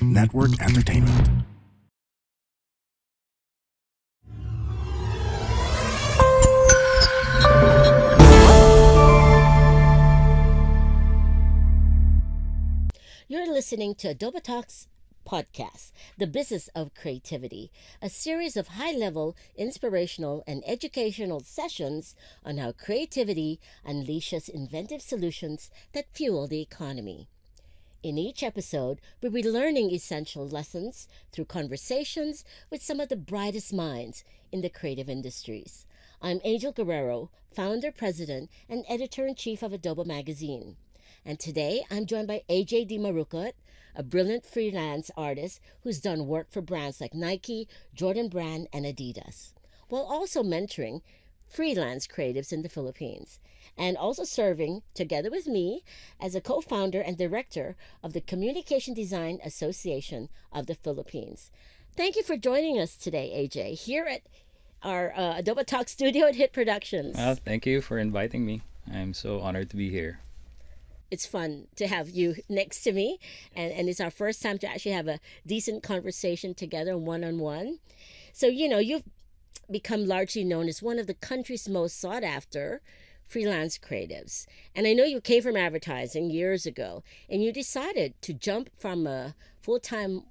Network Entertainment. You're listening to Adobe Talks podcast, The Business of Creativity, a series of high-level, inspirational, and educational sessions on how creativity unleashes inventive solutions that fuel the economy. In each episode, we'll be learning essential lessons through conversations with some of the brightest minds in the creative industries. I'm Angel Guerrero, founder, president, and editor-in-chief of Adobe Magazine. And today, I'm joined by AJ Dimarucot, a brilliant freelance artist who's done work for brands like Nike, Jordan Brand, and Adidas, while also mentoring freelance creatives in the Philippines, and also serving, together with me, as a co-founder and director of the Communication Design Association of the Philippines. Thank you for joining us today, AJ, here at our Adobe Talk studio at Hit Productions. Well, thank you for inviting me. I'm so honored to be here. It's fun to have you next to me, and it's our first time to actually have a decent conversation together one-on-one. So, you've become largely known as one of the country's most sought-after freelance creatives. And I know you came from advertising years ago, and you decided to jump from a full-time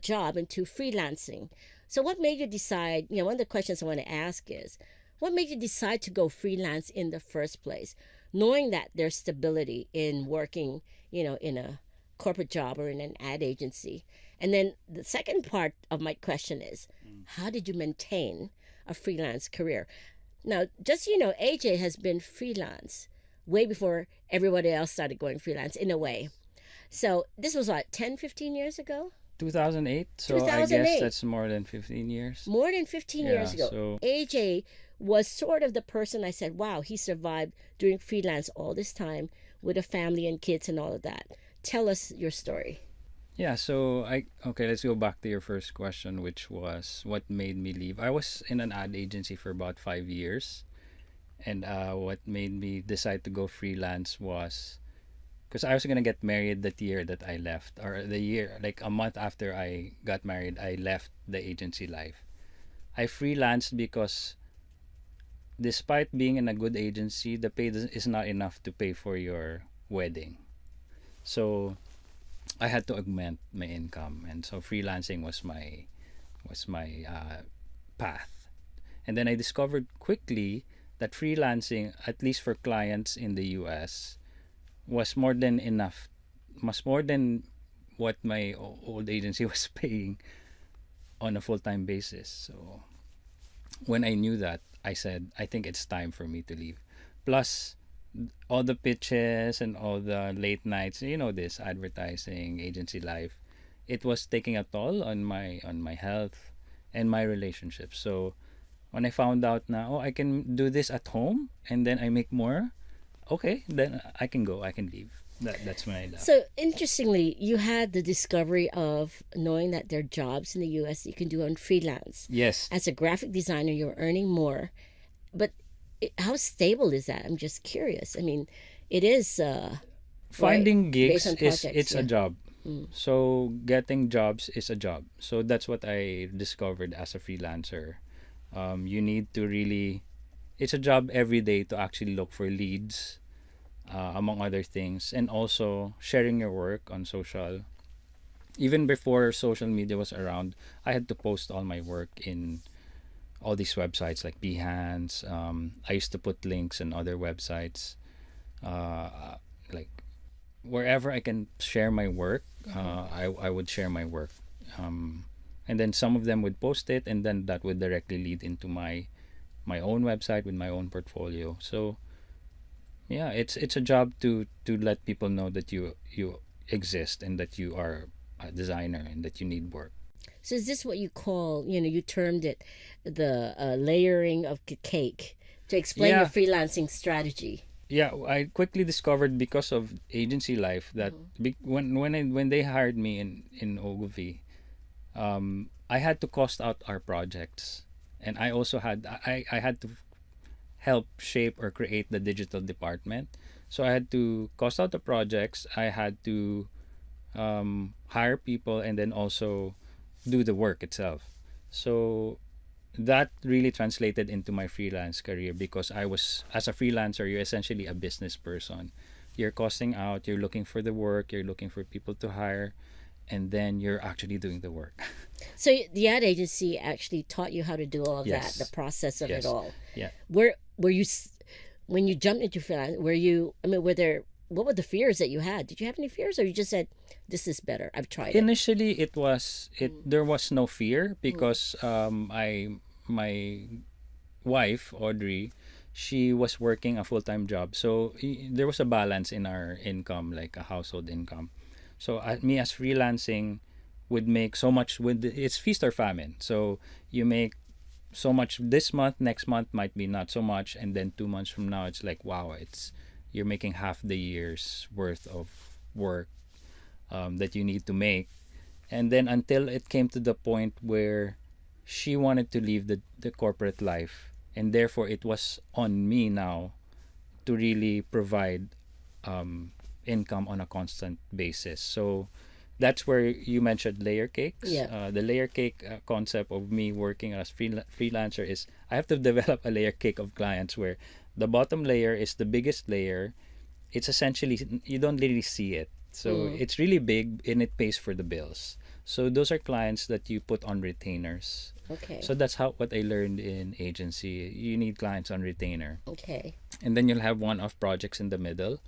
job into freelancing. So what made you decide, one of the questions I want to ask is, what made you decide to go freelance in the first place, knowing that there's stability in working, in a corporate job or in an ad agency? And then the second part of my question is, how did you maintain a freelance career? Now, just so you know, AJ has been freelance way before everybody else started going freelance in a way. So this was what, 10, 15 years ago? 2008, so 2008. I guess that's more than 15 years. More than 15 years ago. So AJ was sort of the person I said, wow, he survived doing freelance all this time with a family and kids and all of that. Tell us your story. yeah, so let's go back to your first question, which was what made me leave. I was in an ad agency for about 5 years, and what made me decide to go freelance was because I was gonna get married that year that I left, or the year like a month after I got married, I left the agency life. I freelanced because despite being in a good agency, the pay is not enough to pay for your wedding. So I had to augment my income, and so freelancing was my path. And then I discovered quickly that freelancing, at least for clients in the U.S., was more than enough, was more than what my old agency was paying on a full-time basis. So when I knew that, I said, I think it's time for me to leave. Plus, all the pitches and all the late nights, this advertising agency life, it was taking a toll on my health and my relationships. So when I found out now, I can do this at home and then I make more, okay, then I can go, I can leave. That's when I left. So interestingly, you had the discovery of knowing that there are jobs in the U.S. that you can do on freelance. Yes. As a graphic designer, you're earning more. But how stable is that? I'm just curious. I mean, it is finding gigs based on projects, it's a job. So getting jobs is a job. So that's what I discovered as a freelancer. You need to really, it's a job every day to actually look for leads, among other things, and also sharing your work on social. Even before social media was around, I had to post all my work in all these websites like Behance. I used to put links on other websites, like wherever I can share my work. I would share my work, and then some of them would post it, and then that would directly lead into my own website with my own portfolio. So yeah, it's a job to let people know that you exist and that you are a designer and that you need work. So is this what you call, you termed it the layering of the cake to explain your freelancing strategy? Yeah, I quickly discovered because of agency life that when they hired me in Ogilvy, I had to cost out our projects, and I also had I had to help shape or create the digital department. So I had to cost out the projects. I had to hire people, and then also do the work itself. So that really translated into my freelance career, because I was, as a freelancer, you're essentially a business person. You're costing out, you're looking for the work, you're looking for people to hire, and then you're actually doing the work. So the ad agency actually taught you how to do all of Yes. that, the process of it Yes. all. Yeah. Were you when you jumped into freelance? Were you? I mean, were there? What were the fears that you had? Did you have any fears, or you just said, "This is better. I've tried it." Initially, it was it. There was no fear, because I my wife Audrey, she was working a full time job, so there was a balance in our income, like a household income. So me as freelancing would make so much. With it's feast or famine. So you make so much this month, next month might be not so much, and then 2 months from now it's like, wow, it's you're making half the year's worth of work that you need to make. And then until it came to the point where she wanted to leave the corporate life, and therefore it was on me now to really provide income on a constant basis. So that's where you mentioned layer cakes. Yeah. The layer cake concept of me working as freelancer is I have to develop a layer cake of clients where the bottom layer is the biggest layer. It's essentially, you don't really see it. So it's really big, and it pays for the bills. So those are clients that you put on retainers. Okay. So that's what I learned in agency. You need clients on retainer. Okay. And then you'll have one-off projects in the middle.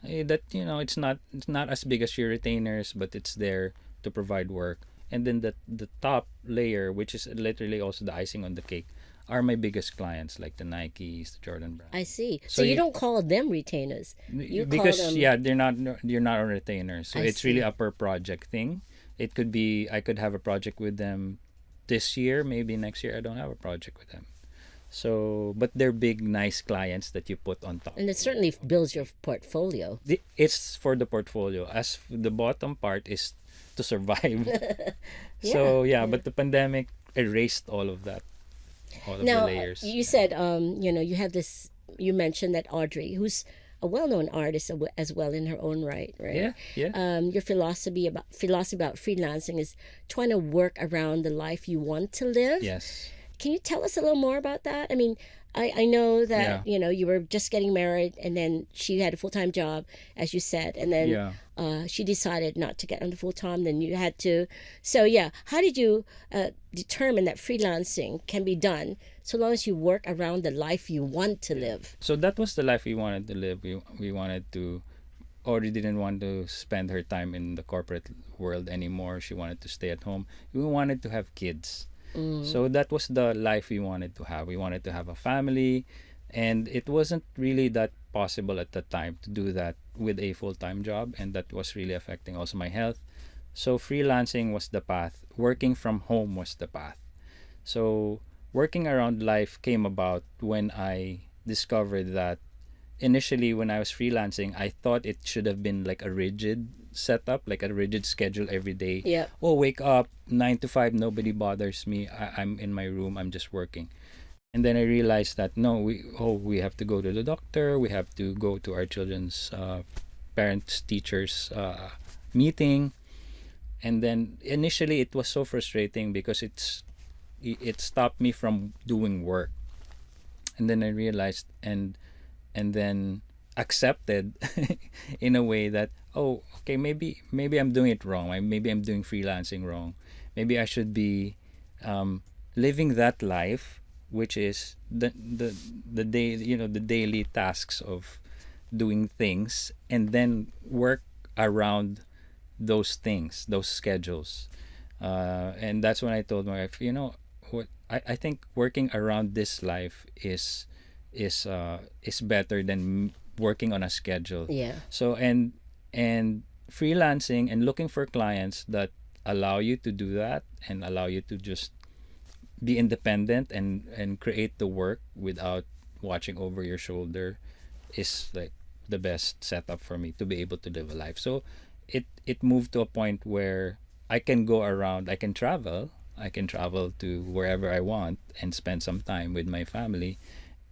That it's not as big as your retainers, but it's there to provide work. And then the top layer, which is literally also the icing on the cake, are my biggest clients, like the Nikes, the Jordan brand. I see. So So you you- don't call them retainers. You Because call them. yeah, you're not on retainers. So I it's really see. a per project thing. It could be I could have a project with them this year, maybe next year I don't have a project with them. So, but they're big, nice clients that you put on top. And it certainly builds your portfolio. It's for the portfolio. As the bottom part is to survive. Yeah. So yeah, but the pandemic erased all of that, all of Now, the layers. you said, you have this. You mentioned that Audrey, who's a well-known artist as well in her own right, right? Yeah, yeah. Your philosophy about freelancing is trying to work around the life you want to live. Yes. Can you tell us a little more about that? I mean, I know that you were just getting married, and then she had a full-time job, as you said, and then Yeah. she decided not to get on the full-time. Then you had to. So yeah, how did you determine that freelancing can be done so long as you work around the life you want to live? So that was the life we wanted to live. We wanted to. Audrey didn't want to spend her time in the corporate world anymore. She wanted to stay at home. We wanted to have kids. So that was the life we wanted to have. We wanted to have a family, and it wasn't really that possible at the time to do that with a full-time job, and that was really affecting also my health. So freelancing was the path. Working from home was the path. So working around life came about when I discovered that initially when I was freelancing, I thought it should have been like a rigid setup, like a rigid schedule every day. Yeah. Oh, wake up 9 to 5, nobody bothers me. I'm in my room, I'm just working. And then I realized that no, we have to go to the doctor, we have to go to our children's parents teachers meeting. And then initially it was so frustrating because it stopped me from doing work. And then I realized and then accepted in a way that, oh, okay, maybe I'm doing it wrong. Maybe I'm doing freelancing wrong. Maybe I should be living that life, which is the day, the daily tasks of doing things, and then work around those things, those schedules. And that's when I told my wife, what I think working around this life is better than working on a schedule. Yeah. So and freelancing and looking for clients that allow you to do that and allow you to just be independent and create the work without watching over your shoulder is like the best setup for me to be able to live a life. So it moved to a point where I can go around, I can travel to wherever I want and spend some time with my family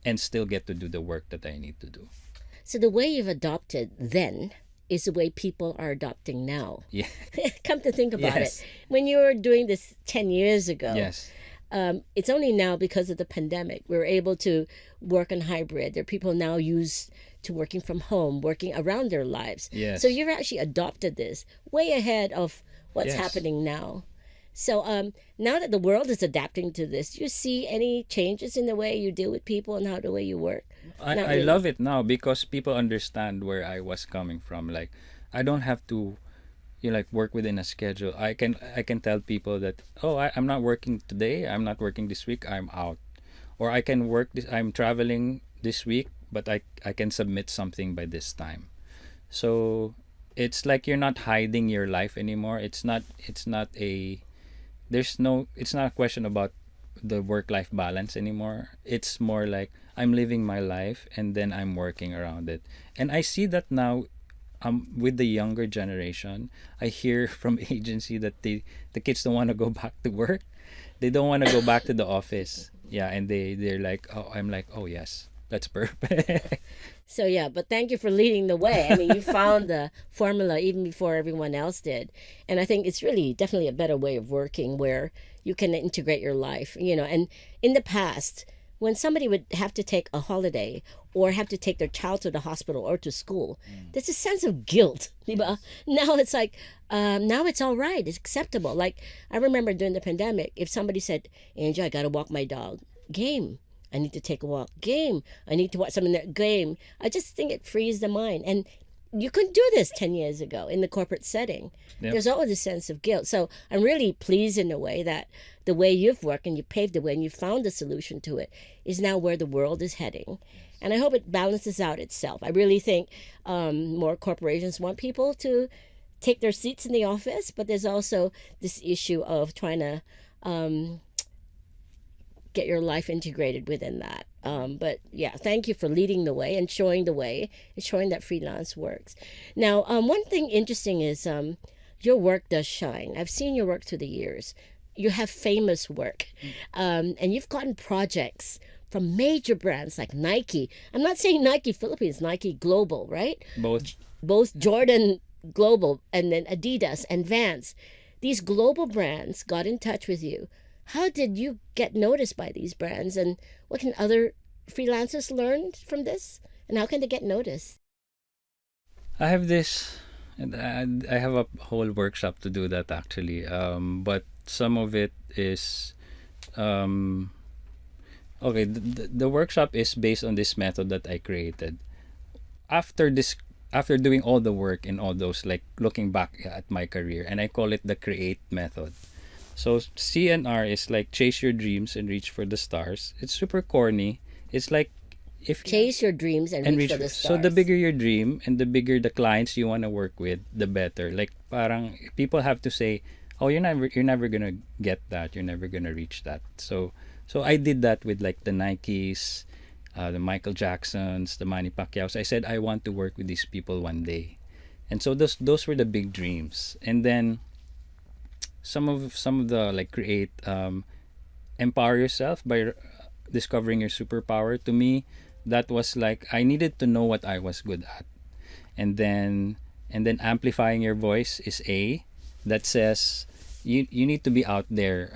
and still get to do the work that I need to do. So the way you've adopted then is the way people are adopting now. Yeah. Come to think about Yes. it. When you were doing this 10 years ago, Yes. it's only now because of the pandemic we're able to work on hybrid. There are people now used to working from home, working around their lives. Yes. So you've actually adopted this way ahead of what's Yes. happening now. So now that the world is adapting to this, do you see any changes in the way you deal with people and how the way you work? Not I really. love it now because people understand where I was coming from. Like, I don't have to, like, work within a schedule. I can tell people that, oh, I'm not working today. I'm not working this week. I'm out. Or I can work this. I'm traveling this week, but I can submit something by this time. So it's like you're not hiding your life anymore. It's not a there's no it's not a question about the work life balance anymore. It's more like I'm living my life and then I'm working around it. And I see that now, with the younger generation. I hear from agency that the kids don't want to go back to work. They don't want to go back to the office. Yeah, and they're like, oh, I'm like, oh yes, that's perfect. So yeah, but thank you for leading the way. I mean, you found the formula even before everyone else did. And I think it's really definitely a better way of working where you can integrate your life, and in the past, when somebody would have to take a holiday or have to take their child to the hospital or to school, there's a sense of guilt. Diba? Now it's like, now it's all right. It's acceptable. Like, I remember during the pandemic, if somebody said, Angel, I got to walk my dog. Game. I need to take a walk. Game. I need to watch something that game. I just think it frees the mind. And you couldn't do this 10 years ago in the corporate setting. Yep. There's always a sense of guilt. So I'm really pleased in a way that the way you've worked and you paved the way and you found a solution to it is now where the world is heading. And I hope it balances out itself. I really think more corporations want people to take their seats in the office, but there's also this issue of trying to get your life integrated within that. But yeah, thank you for leading the way and showing the way and showing that freelance works. Now, one thing interesting is your work does shine. I've seen your work through the years. You have famous work, and you've gotten projects from major brands like Nike. I'm not saying Nike Philippines, Nike Global, right? Both Jordan Global and then Adidas and Vans. These global brands got in touch with you. How did you get noticed by these brands, and what can other freelancers learn from this, and how can they get noticed? I have this, and I have a whole workshop to do that actually. But some of it is, okay. The workshop is based on this method that I created. After doing all the work in all those, like looking back at my career, and I call it the create method. So CNR is like chase your dreams and reach for the stars. It's super corny. It's like if Chase your dreams and reach for the stars. so the bigger your dream and the bigger the clients you want to work with, the better. Like parang people have to say, "Oh, you're never going to get that. You're never going to reach that." So I did that with like the Nikes, the Michael Jacksons, the Manny Pacquiao's. I said I want to work with these people one day. And so those were the big dreams. And then some of the like create, empower yourself by discovering your superpower. To me, that was like I needed to know what I was good at, and then amplifying your voice is A, that says you need to be out there,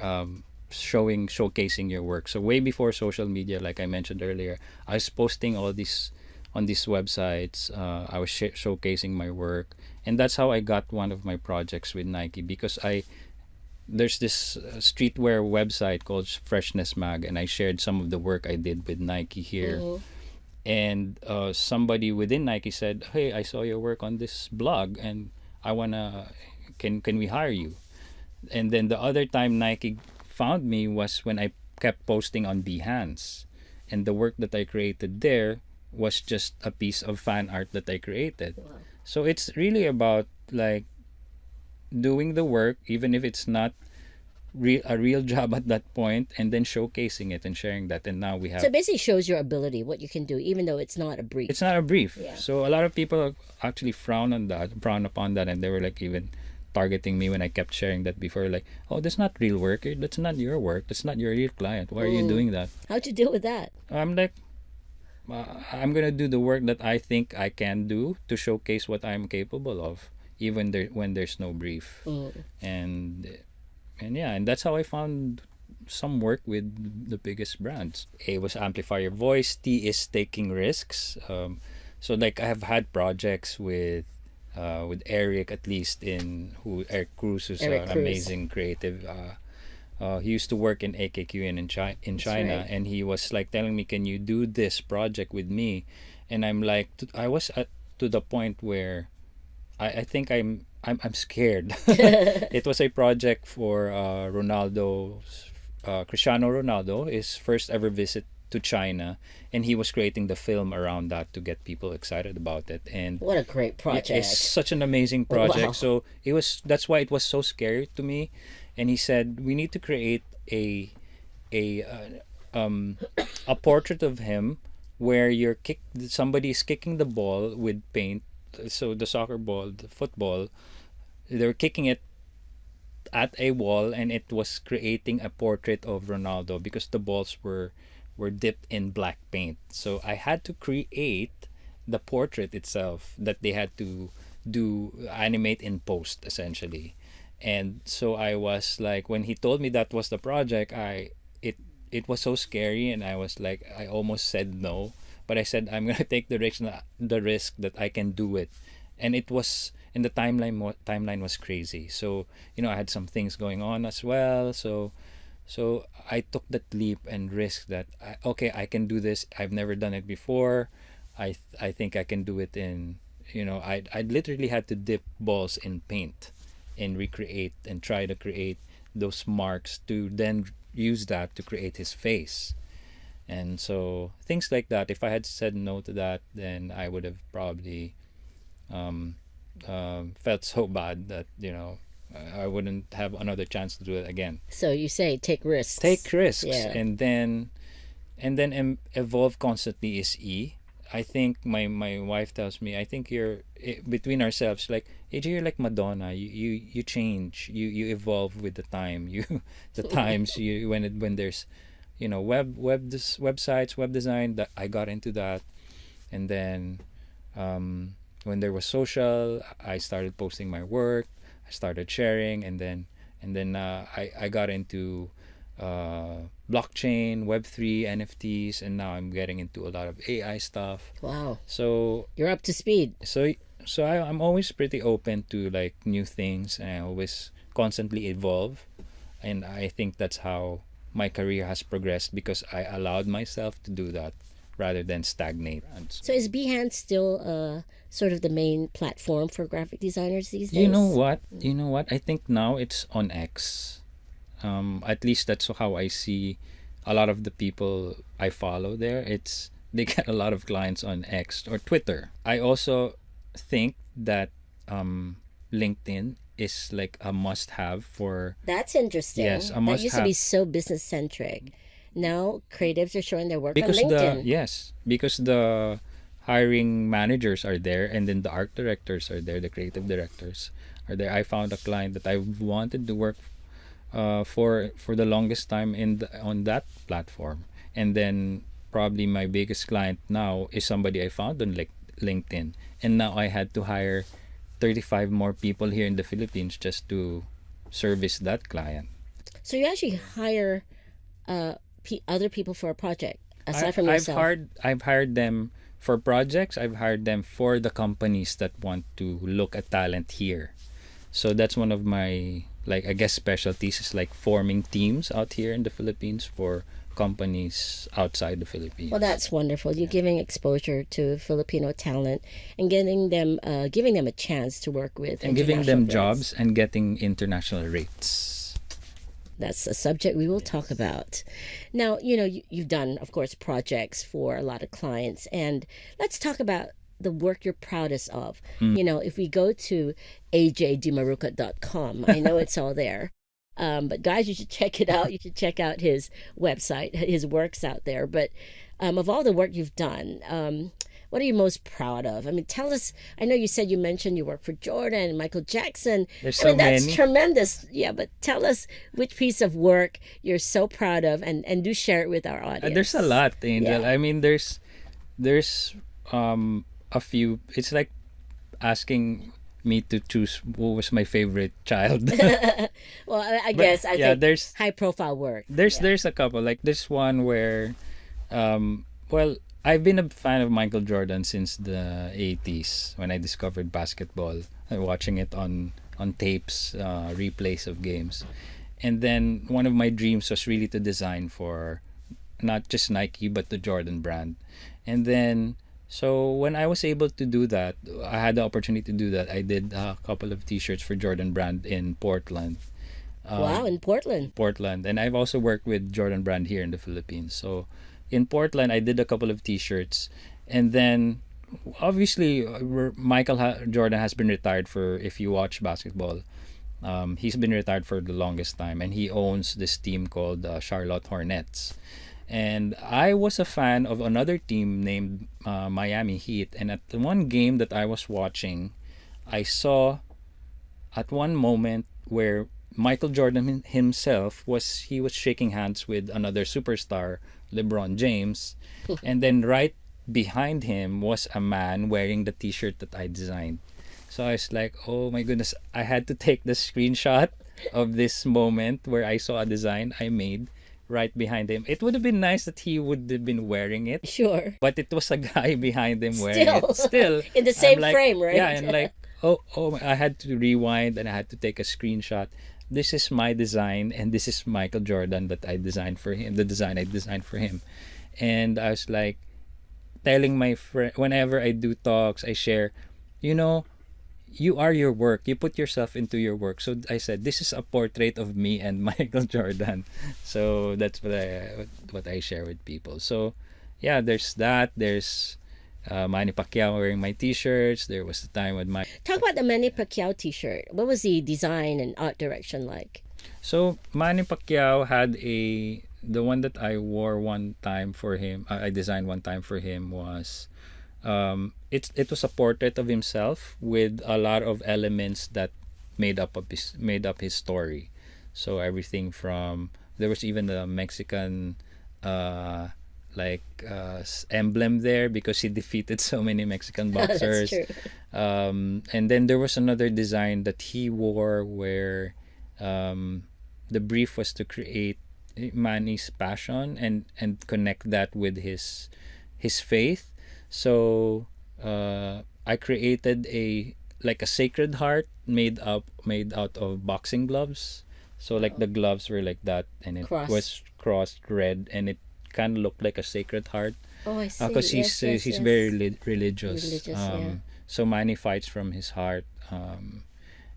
showcasing your work. So way before social media, like I mentioned earlier, I was posting all these on these websites. I was showcasing my work, and that's how I got one of my projects with Nike, because there's this streetwear website called Freshness Mag, and I shared some of the work I did with Nike here. Mhm. And somebody within Nike said, "Hey, I saw your work on this blog, and I wanna, can we hire you?" And then the other time Nike found me was when I kept posting on Behance, and the work that I created there was just a piece of fan art that I created. Wow. So it's really about like doing the work, even if it's not a real job at that point, and then showcasing it and sharing that. And now we have. So it basically shows your ability, what you can do, even though it's not a brief. It's not a brief. Yeah. So a lot of people actually frown upon that, and they were like even targeting me when I kept sharing that before. Like, oh, that's not real work. That's not your work. That's not your real client. Why are you doing that? How'd you deal with that? I'm like, I'm gonna do the work that I think I can do to showcase what I'm capable of, even when there's no brief. And yeah, and that's how I found some work with the biggest brands. A was amplify your voice. T is taking risks. So like I have had projects with Eric, at least in who Eric Cruz, who's Eric an Cruz. amazing creative. He used to work in AKQN in China, right. and he was like telling me, "Can you do this project with me?" And I'm like, I was to the point where I think I'm scared. It was a project for Cristiano Ronaldo, his first ever visit to China, and he was creating the film around that to get people excited about it. And What a great project. yeah, it's such an amazing project. Wow. So that's why it was so scary to me. And he said we need to create a a portrait of him where somebody is kicking the ball with paint. So the soccer ball, the football, they're kicking it at a wall, and it was creating a portrait of Ronaldo because the balls were dipped in black paint. So I had to create the portrait itself that they had to animate in post, essentially. And so I was like, when he told me that was the project, it was so scary, and I was like, I almost said no, but I said I'm gonna take the risk that I can do it. And it was, and the timeline was crazy. So I had some things going on as well. So I took that leap and risk that I can do this. I've never done it before. I think I can do it in, I literally had to dip balls in paint and recreate and try to create those marks to then use that to create his face. And so things like that, if I had said no to that, then I would have probably felt so bad that I wouldn't have another chance to do it again. So you say take risks. Take risks, Yeah. and then evolve constantly is E. I think my wife tells me, I think between ourselves, like, AJ, you're like Madonna. You change, you evolve with the time. The times when there's websites, web design, that I got into that. And then when there was social, I started posting my work. I started sharing, and then I got into blockchain, Web3, NFTs, and now I'm getting into a lot of AI stuff. Wow. So You're up to speed. I'm always pretty open to like new things, and I always constantly evolve. And I think that's how my career has progressed, because I allowed myself to do that rather than stagnate. So is Behance still sort of the main platform for graphic designers these days? You know what? I think now it's on X. At least that's how I see a lot of the people I follow there. They get a lot of clients on X or Twitter. I also think that LinkedIn is like a must-have for. That's interesting. Yes, a That must-have. used to be so business-centric. Now creatives are showing their work Because on LinkedIn. because the hiring managers are there, and then the art directors are there, the creative directors are there. I found a client that I wanted to work for the longest time on that platform, and then probably my biggest client now is somebody I found on LinkedIn, and now I had to hire 35 more people here in the Philippines just to service that client. So you actually hire other people for a project aside from yourself. I've hired them for projects. I've hired them for the companies that want to look at talent here. So that's one of my, like, I guess, specialties, is like forming teams out here in the Philippines for companies outside the Philippines. Well, that's wonderful. You're giving exposure to Filipino talent and giving them a chance to work with and giving them international brands. jobs and getting international rates. That's a subject we will talk about. Now, you've done, of course, projects for a lot of clients, and let's talk about the work you're proudest of. If we go to AJDimarucot.com, I know it's all there. But guys, you should check it out. You should check out his website. His work's out there. But of all the work you've done, what are you most proud of? I mean, tell us. I know you mentioned you work for Jordan and Michael Jackson. There's I mean, so that's many. tremendous. Yeah, but tell us which piece of work you're so proud of, and do share it with our audience. There's a lot, Angel. Yeah. I mean, there's there's a few. It's like asking me to choose who was my favorite child. Well, I But guess I yeah, think high profile work. Yeah. there's a couple, like this one where well, I've been a fan of Michael Jordan since the 80s when I discovered basketball, watching it on tapes, replays of games. And then one of my dreams was really to design for not just Nike but the Jordan brand. And then so when I was able to do that, I had the opportunity to do that. I did a couple of t-shirts for Jordan brand in Portland. Wow, in Portland. Portland, and I've also worked with Jordan Brand here in the Philippines. So in Portland, I did a couple of T-shirts, and then obviously Jordan has been retired for. If you watch basketball, he's been retired for the longest time, and he owns this team called Charlotte Hornets. And I was a fan of another team named Miami Heat, and at the one game that I was watching, I saw at one moment where Michael Jordan himself was shaking hands with another superstar, LeBron James, and then right behind him was a man wearing the T-shirt that I designed. So I was like, "Oh my goodness!" I had to take the screenshot of this moment where I saw a design I made right behind him. It would have been nice that he would have been wearing it, Sure. but it was a guy behind him wearing it. Still, In the I'm same like, frame, right? yeah, and like, oh, I had to rewind and I had to take a screenshot. This is my design, and this is Michael Jordan that I designed for him. The design I designed for him, and I was like telling my friend whenever I do talks, I share, you know, you are your work. You put yourself into your work. So I said, this is a portrait of me and Michael Jordan. So that's what I share with people. So yeah, there's that. There's Manny Pacquiao wearing my T-shirts. There was the time with my. Talk about the Manny Pacquiao T-shirt. What was the design and art direction like? So Manny Pacquiao had the one that I wore one time for him. I designed one time for him was it was a portrait of himself with a lot of elements that made up his story. So everything from there was even a Mexican uh, emblem there because he defeated so many Mexican That's boxers. true. And then there was another design that he wore where the brief was to create Manny's passion and connect that with his faith. So I created a sacred heart made out of boxing gloves. So like the gloves were like that, and it Cross. was crossed red, and it kind of looked like a sacred heart. Oh, I see. Because he's very religious. Religious, yeah. So Manny fights from his heart.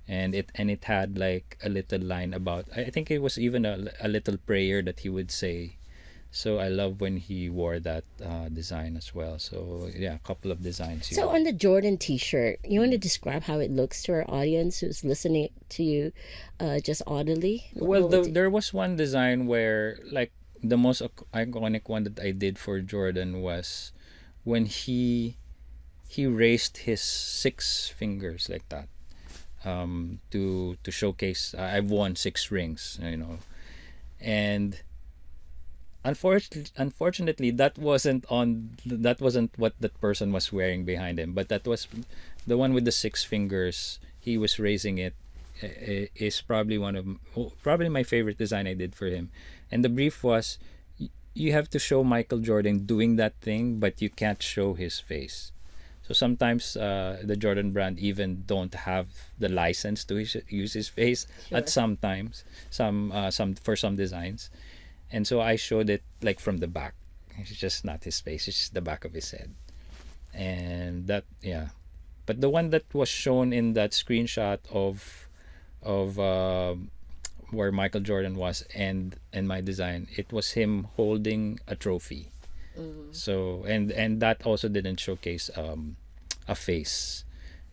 And it had like a little line about. I think it was even a little prayer that he would say. So I love when he wore that design as well. So yeah, a couple of designs. So on the Jordan T-shirt, you want to describe how it looks to our audience who's listening to you, just audibly? Well, there was one design where like the most iconic one that I did for Jordan was when he raised his 6 fingers like that, to showcase I've won 6 rings, and unfortunately that wasn't what that person was wearing behind him, but that was the one with the 6 fingers. He was raising it. Is probably probably my favorite design I did for him, and the brief was you have to show Michael Jordan doing that thing, but you can't show his face. So sometimes the Jordan brand even don't have the license to use his face. Sure. At sometimes some for some designs, and so I showed it like from the back. It's just not his face; it's just the back of his head, and that yeah. But the one that was shown in that screenshot of where Michael Jordan was and my design, it was him holding a trophy. So and that also didn't showcase a face.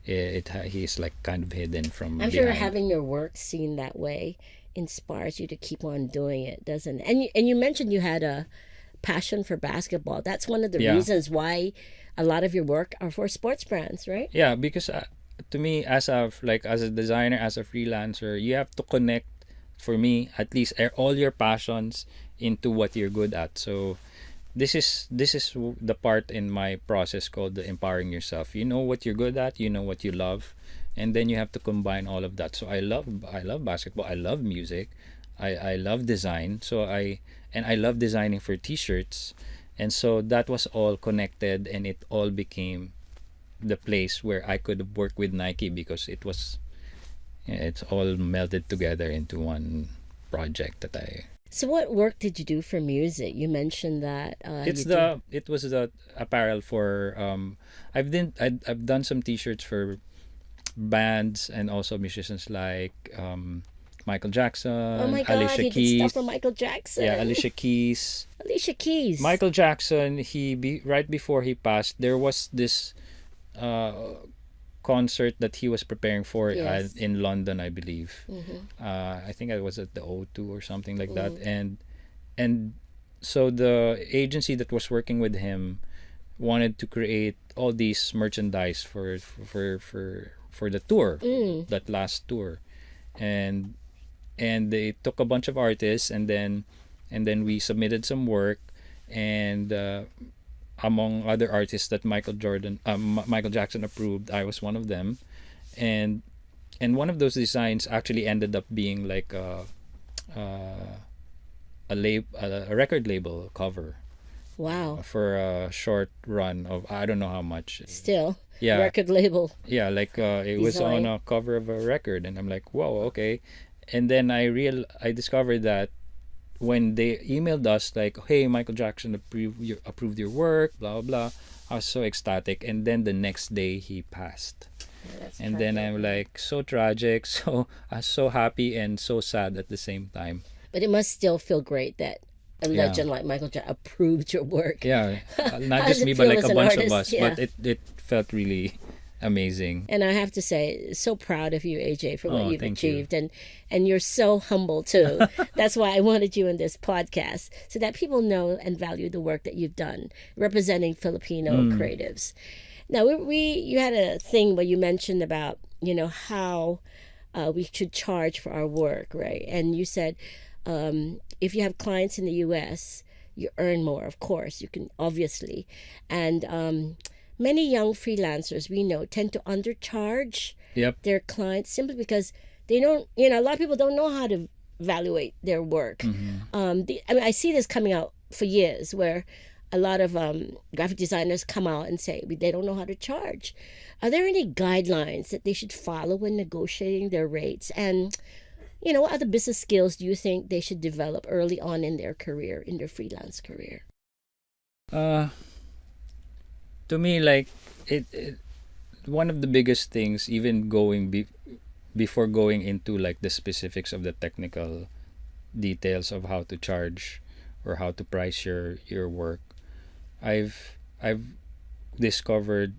He's like kind of hidden from I'm behind. sure having your work seen that way inspires you to keep on doing it, doesn't it? And you mentioned you had a passion for basketball. That's one of the Yeah. reasons why a lot of your work are for sports brands, right? Yeah, because to me, as a designer, as a freelancer, you have to connect. For me, at least, all your passions into what you're good at. So this is the part in my process called the empowering yourself. You know what you're good at, you know what you love, and then you have to combine all of that. So I love basketball, I love music, I love design. I love designing for t-shirts, and so that was all connected, and it all became the place where I could work with Nike, because it's all melded together into one project that I. So what work did you do for music? You mentioned that It was the apparel for I've done some t-shirts for bands and also musicians like Michael Oh Jackson, my God, Alicia he did Keys. stuff for Michael Jackson. Yeah, Alicia Keys. Alicia Keys. Michael Jackson, right before he passed, there was this uh, concert that he was preparing for Yes. in London, I believe. Mm-hmm. I think I was at the O2 or something like that, Mm. and so the agency that was working with him wanted to create all these merchandise for the tour, Mm. that last tour, and they took a bunch of artists, and then we submitted some work, and among other artists that Michael Jackson approved, I was one of them, and one of those designs actually ended up being like a record label cover Wow. for a short run of I don't know how much. Still, Yeah, record label. yeah, like it was on Design. a cover of a record, and I'm like, whoa, okay. And then I discovered that when they emailed us like, hey, Michael Jackson approved your work, blah blah blah. I was so ecstatic, and then the next day he passed. Yeah, that's And then tragic. I'm like, so tragic. So I was so happy and so sad at the same time. But it must still feel great that a Yeah. legend like Michael Jackson approved your work. Yeah, not How does just it me, but feel like as a an bunch of artist? us. Yeah. But it felt really amazing. And I have to say, so proud of you, AJ, for what Oh, you've thank you. achieved, and you're so humble too. That's why I wanted you in this podcast, so that people know and value the work that you've done representing Filipino creatives. Now, you had a thing where you mentioned about how we should charge for our work, right? And you said if you have clients in the U.S., you earn more. Of course, you can obviously, and many young freelancers we know tend to undercharge Yep. their clients simply because they don't. A lot of people don't know how to evaluate their work. I mean, I see this coming out for years where a lot of graphic designers come out and say they don't know how to charge. Are there any guidelines that they should follow when negotiating their rates? And what other business skills do you think they should develop early on in their career, in their freelance career? Uh, to me, like it one of the biggest things, even before going into like the specifics of the technical details of how to charge or how to price your work, I've discovered,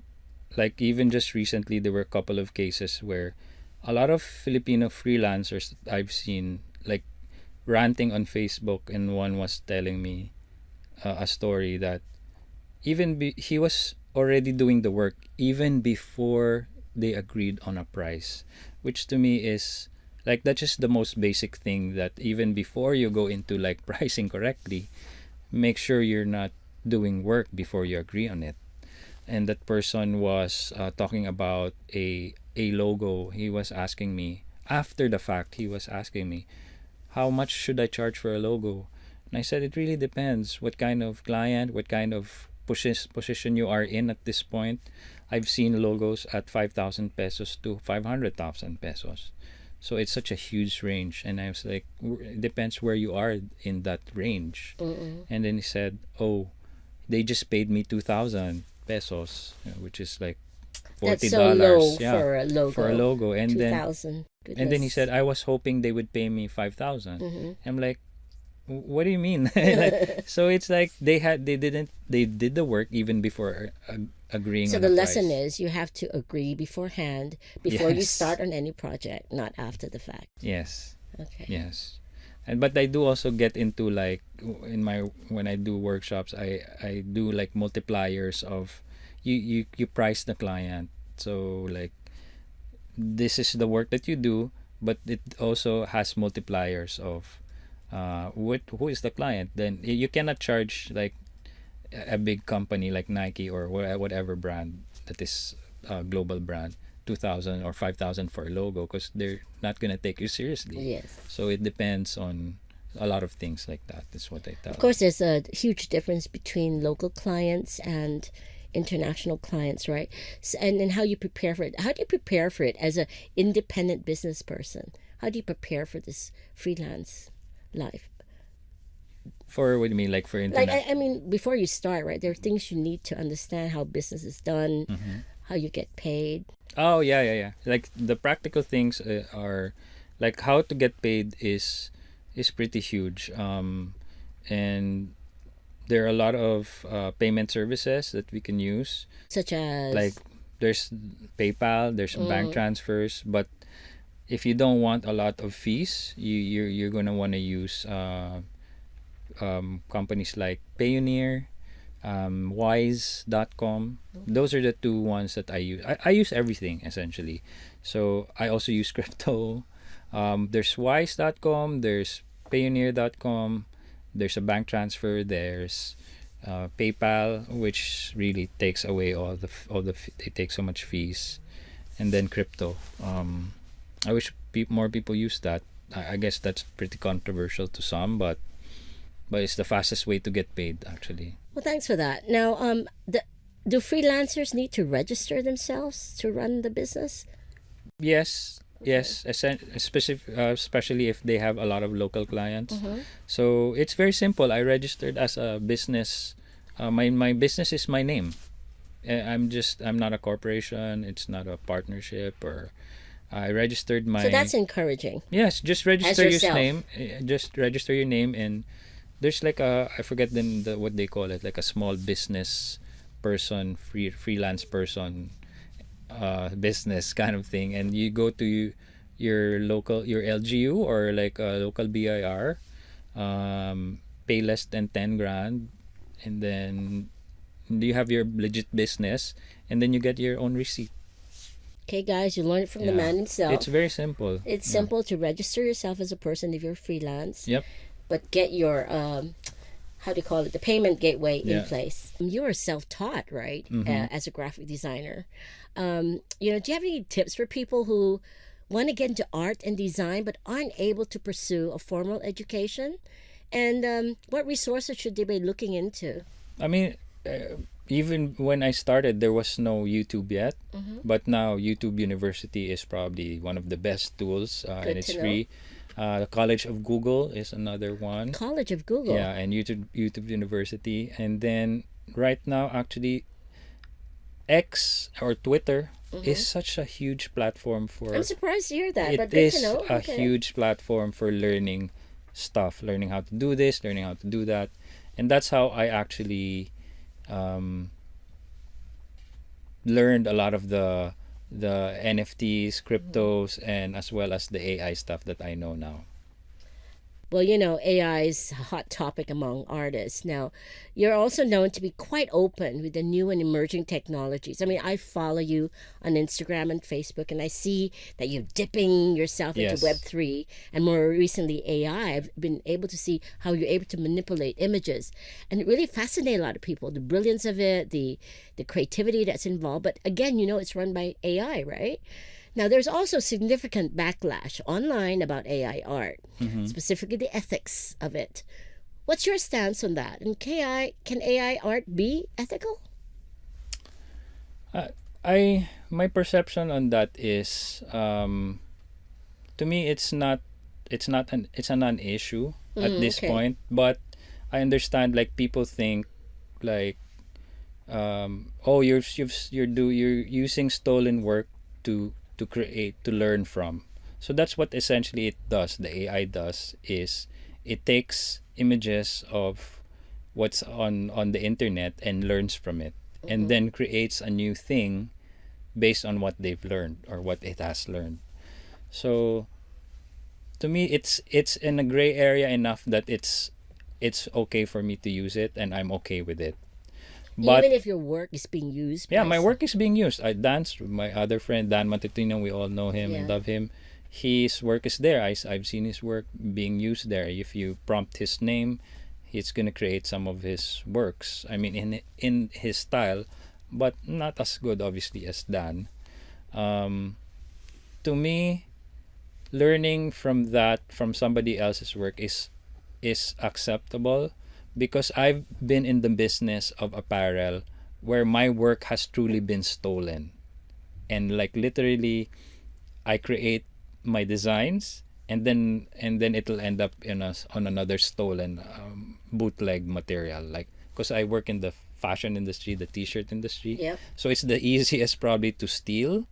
like even just recently there were a couple of cases where a lot of Filipino freelancers that I've seen like ranting on Facebook, and one was telling me a story that he was already doing the work even before they agreed on a price, which to me is like that's just the most basic thing, that even before you go into like pricing correctly, make sure you're not doing work before you agree on it. And that person was talking about a logo. He was asking me after the fact. He was asking me, how much should I charge for a logo? And I said, it really depends what kind of client, what kind of position you are in at this point. I've seen logos at 5,000 pesos to 500,000 pesos. So it's such a huge range. And I was like, it depends where you are in that range. Mm-mm. And then he said, oh, they just paid me 2,000 pesos, which is like That's $40. so low Yeah, for a logo. for a logo. And then 2,000. he said, I was hoping they would pay me 5,000. Mm-hmm. I'm like, what do you mean? Like, so it's like they did the work even before agreeing So on the a lesson price. is you have to agree beforehand before you Yes. start on any project, not after the fact. Yes, Okay. yes. And but I do also get into like when I do workshops, I do like multipliers of you price the client. So like this is the work that you do, but it also has multipliers of who is the client. Then you cannot charge like a big company like Nike or whatever brand that is a global brand, 2,000 or 5,000 for a logo, because they're not gonna take you seriously. Yes. So it depends on a lot of things like that. Is what I tell. Of course, there's a huge difference between local clients and international clients, right? And how you prepare for it. How do you prepare for it as an independent business person? How do you prepare for this freelance life? For what do you mean, like for internet? Like, I mean, before you start, right, there are things you need to understand how business is done, how you get paid. Oh yeah. Like the practical things are, like how to get paid is pretty huge. And there are a lot of payment services that we can use, Such as? like there's PayPal, there's bank transfers. But if you don't want a lot of fees, you're gonna want to use companies like Payoneer, Wise.com. Those are the two ones that I use. I use everything essentially. So I also use crypto. There's Wise.com, there's Payoneer.com, there's a bank transfer, there's PayPal, which really takes away they take so much fees, and then crypto. I wish more people use that. I guess that's pretty controversial to some, but it's the fastest way to get paid, actually. Well, thanks for that. Now, do freelancers need to register themselves to run the business? Yes, especially if they have a lot of local clients. So it's very simple. I registered as a business. My business is my name. I'm not a corporation. It's not a partnership, or I registered my. So that's encouraging. Yes, just register As your yourself. name. Just register your name, and there's like I forget what they call it, like a small business person, freelance person, business kind of thing, and you go to your LGU or like a local BIR, pay less than 10 grand, and then you have your legit business, and then you get your own receipt. Okay, guys, you learn it from the man himself. It's very simple. It's simple to register yourself as a person if you're freelance. Yep. But get your how do you call it, the payment gateway in Yeah. place. You are self-taught, right? As a graphic designer. Do you have any tips for people who want to get into art and design but aren't able to pursue a formal education? And what resources should they be looking into? I mean, even when I started, there was no YouTube yet. But now YouTube University is probably one of the best tools, and it's to know. free. The College of Google is another one. College of Google. Yeah, and YouTube University. And then right now, actually, X or Twitter is such a huge platform for. I'm surprised to hear that, It but good is to know. a Okay. huge platform for learning stuff, learning how to do this, learning how to do that, and that's how I actually learned a lot of the NFTs, cryptos, and as well as the AI stuff that I know now. Well, AI is a hot topic among artists. Now, you're also known to be quite open with the new and emerging technologies. I mean, I follow you on Instagram and Facebook, and I see that you're dipping yourself into Yes. Web3 and more recently AI. I've been able to see how you're able to manipulate images. And it really fascinates a lot of people, the brilliance of it, the creativity that's involved. But again, it's run by AI, right? Now, there's also significant backlash online about AI art, specifically the ethics of it. What's your stance on that? And can AI art be ethical? My perception on that is, to me, it's not a non-issue at this okay. point. But I understand, like, people think like, you're using stolen work to create, to learn from. So that's what essentially it does. The AI does is it takes images of what's on the internet and learns from it, and then creates a new thing based on what they've learned or what it has learned. So to me, it's in a gray area enough that it's okay for me to use it, and I'm okay with it. But Even if your work is being used. yeah, by my work is being used. I danced with my other friend Dan Matutino. We all know him and Yeah. love him. His work is there. I've seen his work being used there. If you prompt his name, He's gonna create some of his works. I mean, in his style, but not as good, obviously, as Dan. Um, to me, learning from that from somebody else's work is acceptable because I've been in the business of apparel where my work has truly been stolen, and like literally I create my designs, and then it'll end up in us on another stolen bootleg material, like because I work in the fashion industry, the t-shirt industry. Yep. So it's the easiest probably to steal.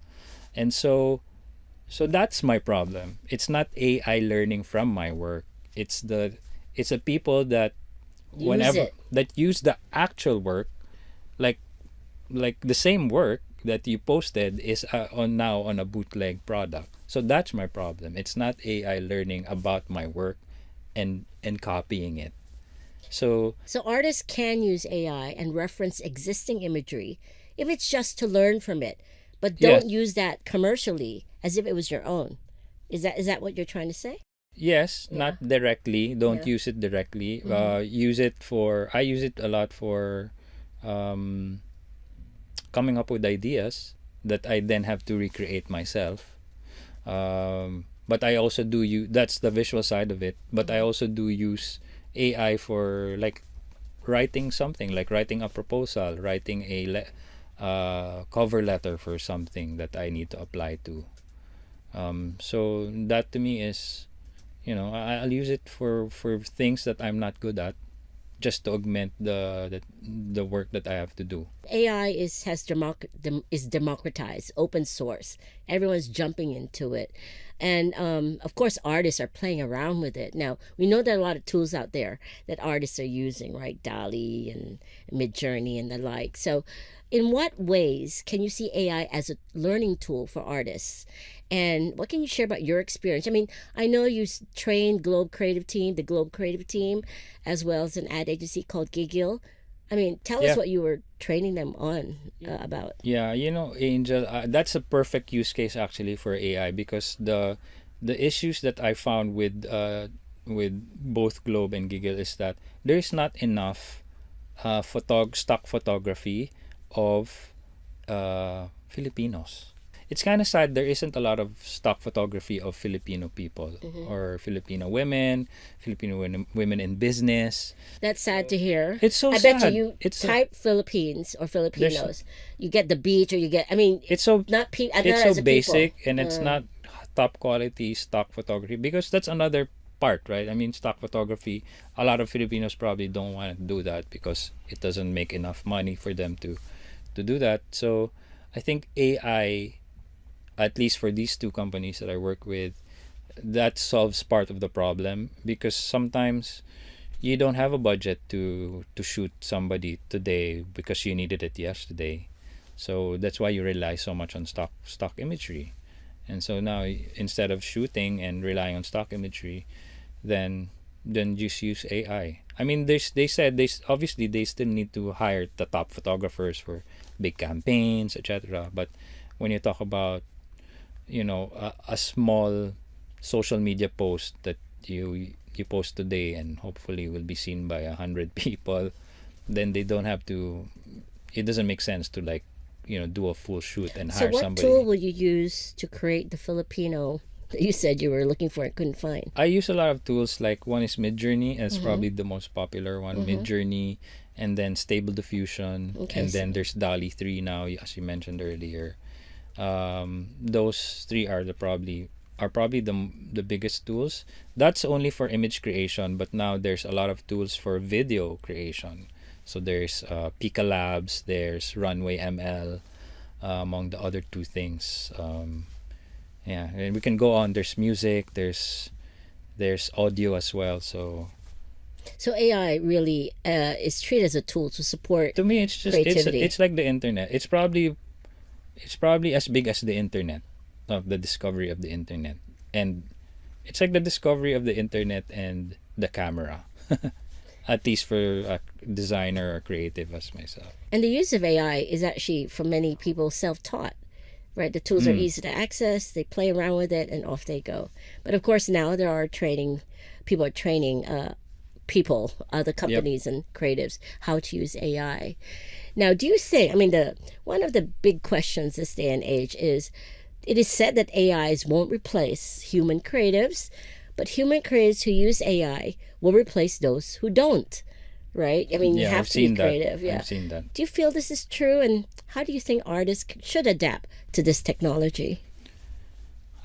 And so that's my problem. It's not AI learning from my work. It's the people that Use it. that use the actual work, like the same work that you posted is on now on a bootleg product. So that's my problem. It's not AI learning about my work and copying it. So So artists can use AI and reference existing imagery if it's just to learn from it, but yes, don't use that commercially as if it was your own. Is that what you're trying to say? yes, Yeah. not directly. Don't Yeah. use it directly. Mm-hmm. Use it for. I use it a lot for um, coming up with ideas that I then have to recreate myself. But I also do use, that's the visual side of it. But I Mm-hmm. also do use AI for like writing something, like writing a proposal, writing a cover letter for something that I need to apply to. So that to me is, I'll use it for things that I'm not good at, just to augment the work that I have to do. AI is democratized, open source. Everyone's jumping into it, and of course, artists are playing around with it. Now we know there are a lot of tools out there that artists are using, right? Dali and Midjourney and the like. So, in what ways can you see AI as a learning tool for artists? And what can you share about your experience? I mean, I know you trained the Globe Creative Team, as well as an ad agency called Gigil. I mean, tell us Yeah. what you were training them on about. Yeah, Angel, that's a perfect use case actually for AI, because the issues that I found with both Globe and Giggle is that there is not enough stock photography of Filipinos. It's kind of sad there isn't a lot of stock photography of Filipino people, Hmm. or Filipino women, women in business. That's sad to hear. It's so I bet you, sad. you It's type Philippines or there's Filipinos, you get the beach, or you get. I mean, it's so not it's so as a people. basic, and it's not top quality stock photography, because that's another part, right? I mean, stock photography, a lot of Filipinos probably don't want to do that because it doesn't make enough money for them to do that. So I think AI, at least for these two companies that I work with, that solves part of the problem, because sometimes you don't have a budget to shoot somebody today because you needed it yesterday. So that's why you rely so much on stock imagery. And so now, instead of shooting and relying on stock imagery, then just use AI. I mean, they said obviously they still need to hire the top photographers for big campaigns, etc. But when you talk about, a small social media post that you post today and hopefully will be seen by 100 people, then they don't have to. It doesn't make sense to, like, do a full shoot and So, hire what tool somebody. will you use to create the Filipino that you said you were looking for and couldn't find? I use a lot of tools. Like, one is Midjourney, it's Mm-hmm. probably the most popular one. Mm-hmm. Midjourney, and then Stable Diffusion, Okay. and then there's DALI 3 now, as you mentioned earlier. Those three are probably the biggest tools. That's only for image creation, but now there's a lot of tools for video creation. So there's Pika Labs, there's Runway ML, among the other two things. Yeah, and we can go on. There's music, there's audio as well. So So AI really is treated as a tool to support to me, it's just creativity. it's like the internet. It's probably as big as the internet, of the discovery of the internet, and it's like the discovery of the internet and the camera. At least for a designer or creative as myself. And the use of AI is actually, for many people, self-taught, right? The tools are Mm. easy to access, they play around with it, and off they go. But of course, now people are training people, other Yep. companies and creatives, how to use AI. Now, do you think, I mean, the one of the big questions this day and age is, it is said that AIs won't replace human creatives, but human creatives who use AI will replace those who don't, right? I mean, you Yeah, have I've to be seen that. creative. Yeah. I've seen that. Do you feel this is true? And how do you think artists should adapt to this technology?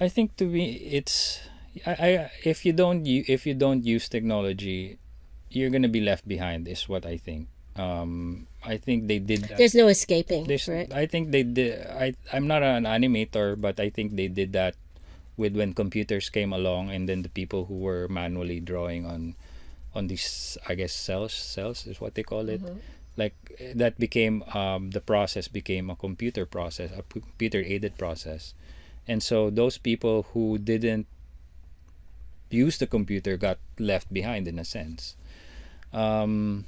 I think to me, it's if you don't use technology, you're gonna be left behind. Is what I think. I think they did that. There's no escaping, There's, right? I think they did. I'm not an animator, but I think they did that with when computers came along, and then the people who were manually drawing on these, I guess, cells is what they call it. Like that became the process became a computer process, a computer aided process, and so those people who didn't use the computer got left behind in a sense. Um,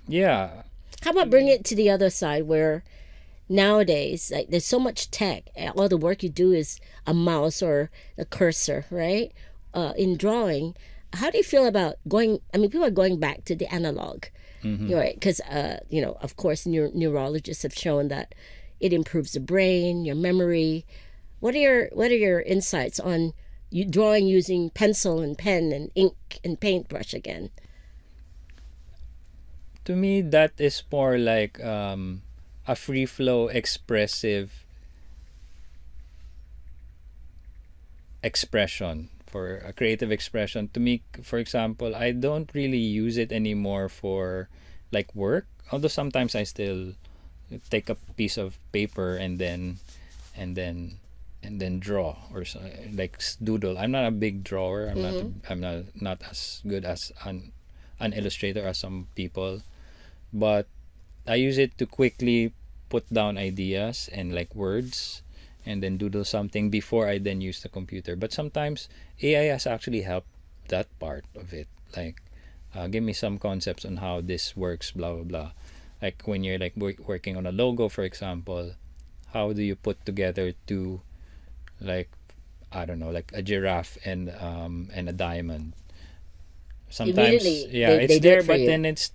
yeah, How about bring it to the other side where nowadays, like, there's so much tech. All the work you do is a mouse or a cursor, right? In drawing, how do you feel about going? I mean, people are going back to the analog, right? Because of course, neurologists have shown that it improves the brain, your memory. What are your insights on you drawing using pencil and pen and ink and paintbrush again? to me that is more like a free flow expressive expression, for a creative expression. To me, for example, I don't really use it anymore for like work, although sometimes I still take a piece of paper and then and then draw or so, like doodle. I'm not a big drawer. I'm not as good as an illustrator as some people, but I use it to quickly put down ideas and like words and then doodle something before I then use the computer. But sometimes AI has actually helped that part of it. Like, give me some concepts on how this works, blah, blah, blah. Like when you're like working on a logo, for example, how do you put together two, like, I don't know, like a giraffe and a diamond? Sometimes, Immediately, yeah, they it's do there, it for but you. then it's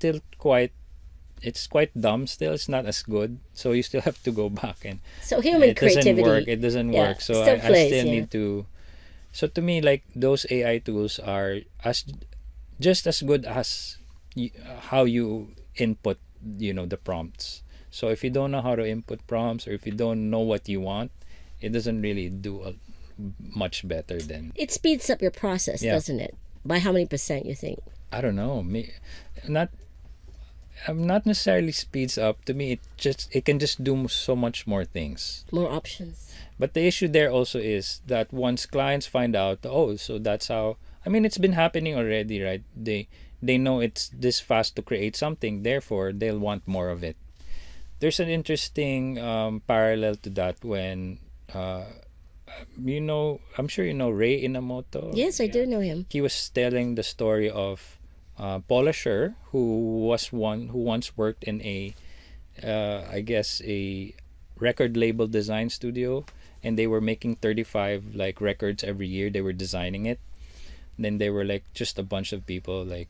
quite dumb still. It's not as good, so you still have to go back and So human it doesn't creativity, work. It doesn't yeah, work. So still I plays. still Yeah. need to. So to me, like those AI tools are as just as good as how you input, the prompts. So if you don't know how to input prompts, or if you don't know what you want, it doesn't really do much better than. It speeds up your process, Yeah. doesn't it? By how many percent you think? I don't know. Not. Not necessarily speeds up. To me, it can just do so much more things. More options. But the issue there also is that once clients find out, oh, so that's how. I mean, it's been happening already, right? They know it's this fast to create something, therefore they'll want more of it. There's an interesting parallel to that when, I'm sure you know Ray Inamoto. Yes, I do know him. He was telling the story of Polisher, who once worked in I guess a record label design studio, and they were making 35 like records every year. They were designing it. Then they were like just a bunch of people, like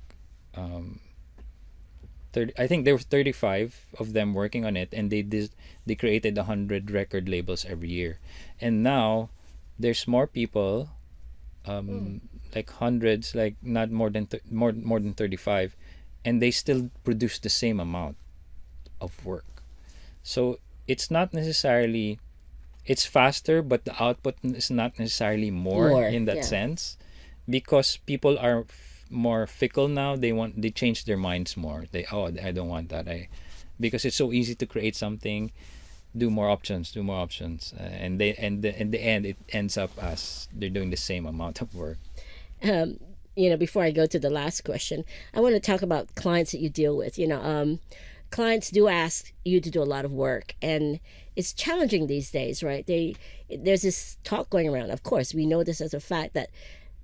30. I think there were 35 of them working on it, and they created 100 record labels every year. And now there's more people, like hundreds, like not more than more than 35, and they still produce the same amount of work. So it's not necessarily, it's faster, but the output is not necessarily more in that sense, because people are more fickle now. They change their minds more. I don't want that. Because it's so easy to create something, do more options, and in the end it ends up as they're doing the same amount of work. Before I go to the last question, I want to talk about clients that you deal with. Clients do ask you to do a lot of work, and it's challenging these days, right? There's this talk going around. Of course, we know this as a fact that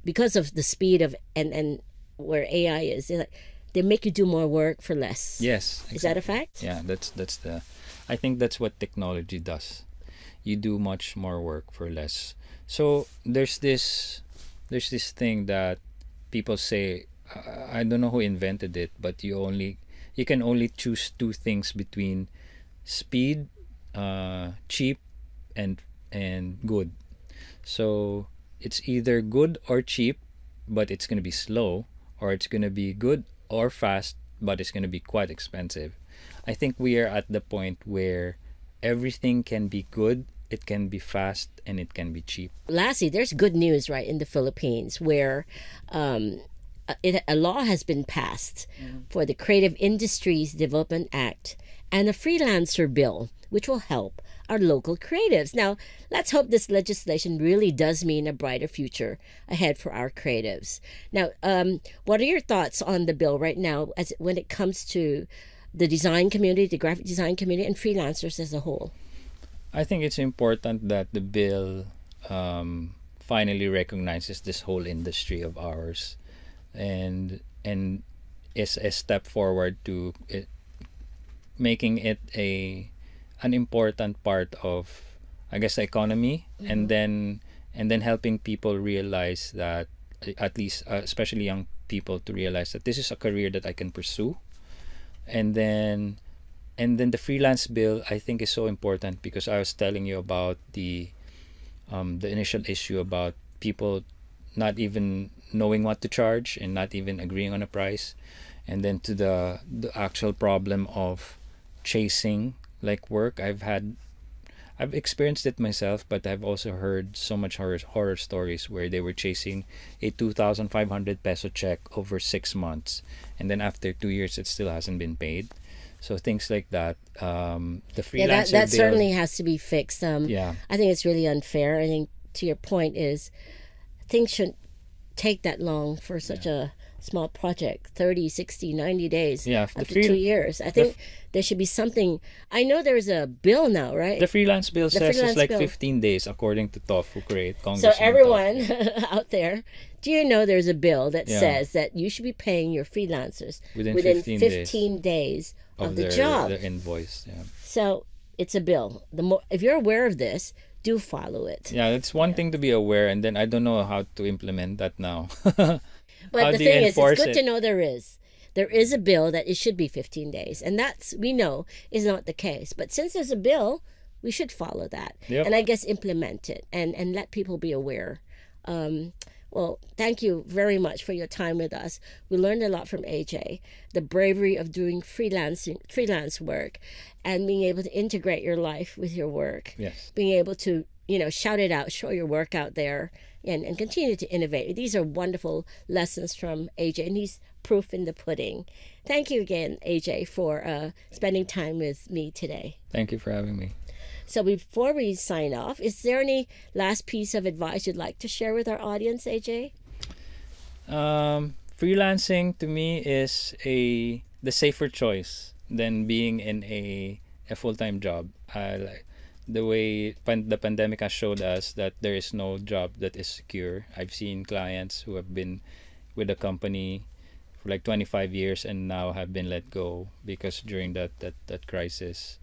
because of the speed of and where AI is, they make you do more work for less. Yes, exactly. Is that a fact? Yeah, I think that's what technology does. You do much more work for less. So there's this thing that people say, I don't know who invented it, but you can only choose two things between speed, cheap, and good. So it's either good or cheap, but it's gonna be slow, or it's gonna be good or fast, but it's gonna be quite expensive. I think we are at the point where everything can be good, it can be fast, and it can be cheap. Lastly, there's good news, right, in the Philippines where a law has been passed for the Creative Industries Development Act and a freelancer bill, which will help our local creatives. Now, let's hope this legislation really does mean a brighter future ahead for our creatives. Now, what are your thoughts on the bill right now as when it comes to the design community, the graphic design community, and freelancers as a whole? I think it's important that the bill finally recognizes this whole industry of ours, and is a step forward to making it an important part of, I guess, the economy, and then helping people realize that, at least especially young people, to realize that this is a career that I can pursue. And then the freelance bill, I think, is so important because I was telling you about the initial issue about people not even knowing what to charge and not even agreeing on a price, and then to the actual problem of chasing like work. I've experienced it myself, but I've also heard so much horror stories where they were chasing a 2,500 peso check over 6 months, and then after 2 years it still hasn't been paid. So things like that. The freelancer that bill, certainly has to be fixed. yeah, I think it's really unfair. I think, to your point, is things shouldn't take that long for such a small project, 30, 60, 90 days yeah. after 2 years. I think there should be something. I know there's a bill now, right? The freelance bill says freelance it's like bill. 15 days, according to TOF, who create So Congressman everyone TOF. out there, do you know there's a bill that Yeah. says that you should be paying your freelancers Within within 15 days of the their, job? their invoice. Yeah. So it's a bill. If you're aware of this, do follow it. Yeah, it's one thing to be aware, and then I don't know how to implement that now. But How the do you thing is, it's enforce good it? to know there is a bill that it should be 15 days, and that's, we know, is not the case. But since there's a bill, we should follow that, Yep. and I guess implement it and let people be aware. Well, thank you very much for your time with us. We learned a lot from AJ, the bravery of doing freelance work, and being able to integrate your life with your work. Yes. Being able to, shout it out, show your work out there, and continue to innovate. These are wonderful lessons from AJ, and he's proof in the pudding. Thank you again, AJ, for spending time with me today. Thank you for having me. So before we sign off, is there any last piece of advice you'd like to share with our audience, AJ? Freelancing to me is the safer choice than being in a full-time job. The way the pandemic has showed us that there is no job that is secure. I've seen clients who have been with a company for like 25 years and now have been let go because during that crisis.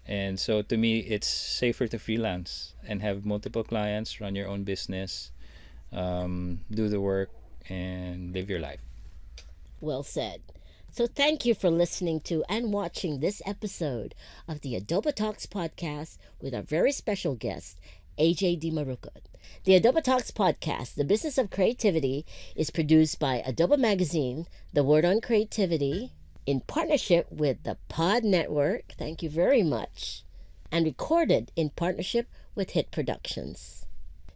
And so to me, it's safer to freelance and have multiple clients, run your own business, do the work, and live your life. Well said. So thank you for listening to and watching this episode of the Adobo Talks podcast with our very special guest, AJ Dimarucot. The Adobo Talks podcast, The Business of Creativity, is produced by Adobo Magazine, The Word on Creativity, in partnership with the Pod Network, thank you very much, and recorded in partnership with Hit Productions.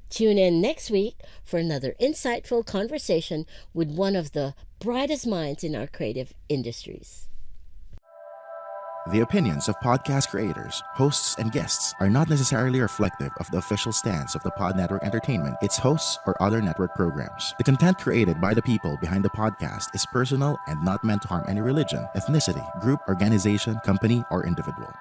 Tune in next week for another insightful conversation with one of the brightest minds in our creative industries. The opinions of podcast creators, hosts, and guests are not necessarily reflective of the official stance of the Pod Network Entertainment, its hosts, or other network programs. The content created by the people behind the podcast is personal and not meant to harm any religion, ethnicity, group, organization, company, or individual.